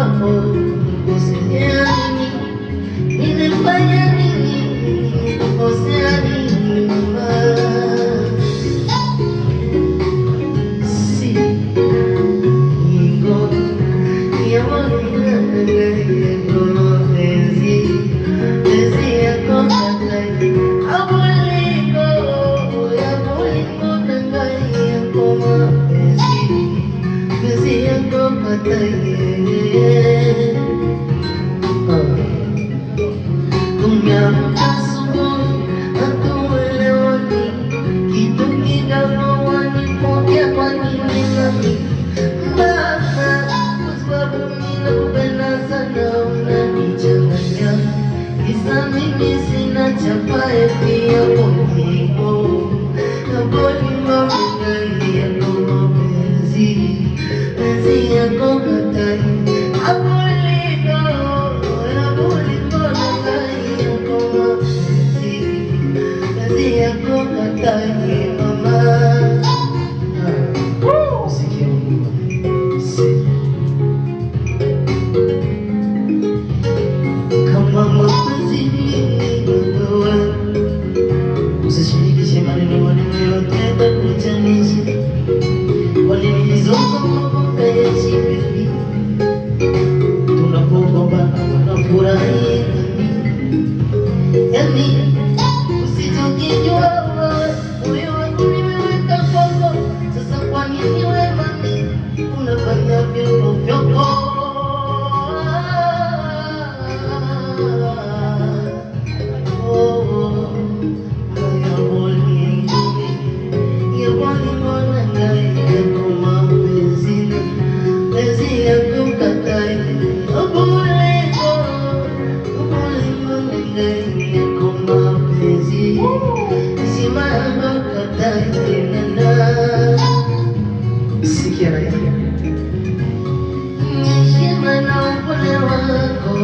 wako, kukosea nini? Nimefanya nini? Kukosea nini mama? Si ingo ya moyo yangu penzi yako katai abuliko nangai yako penzi yako katai Umeamka asubuhi hatuelewani, kitu kidogo wanipokea kwa nini nami mama, kwa sababu ninakupenda sana unanichanganya, kisa mimi sina chapa pia bongo ndani yako mapenzi yako katai yako katai mama. Usikie kama mapenzi ni wewe, usishirikishe maneno yote yatakuchanganya, kwani nilizoka maboka ya chibibi, tunapogombana wanafurahi yani usijokijua moyo wangu nimeweka kwako. Sasa kwa nini wewe mami unafanya vyoko vyoko? Sikia na heshima na upole wako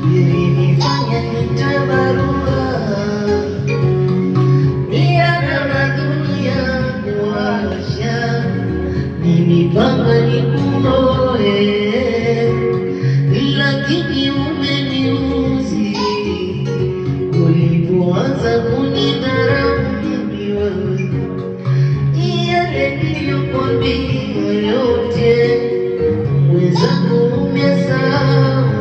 vilinifanya nitoe barua niana na dunia kuwasha nilipanga nikuoe, lakini umeniuzi ulipoanza kunidharau mimi wewe. Niliyokwambia yote mwenzangu umesahau.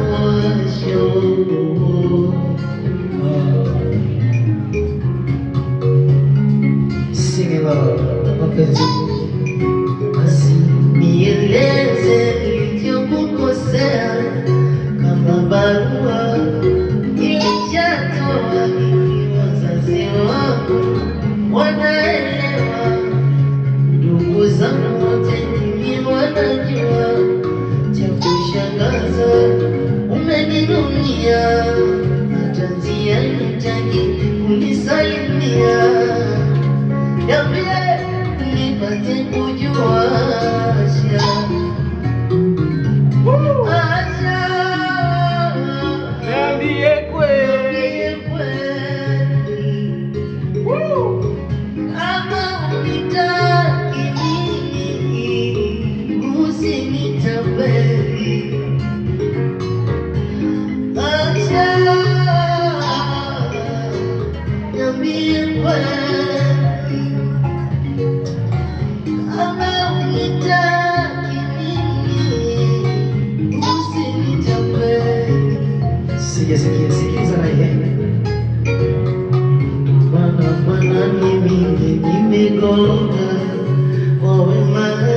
Sing it loud, mapenzi. Basi nieleze nilichokukosea, kama barua nilishatoa mimi, wazazi wako wanaelewa, ndugu zangu wote mimi wanajua. Cha kushangaza umeninunia, hata njiani hutaki kunisalimia. Niambie nipate kujua niambie kweli kama unitaki mimi usinitapeli. Acha niambie kweli kama unitaki mimi usinitapeli. Sikiliza na yeye mana mimi nimegoloka wawe maana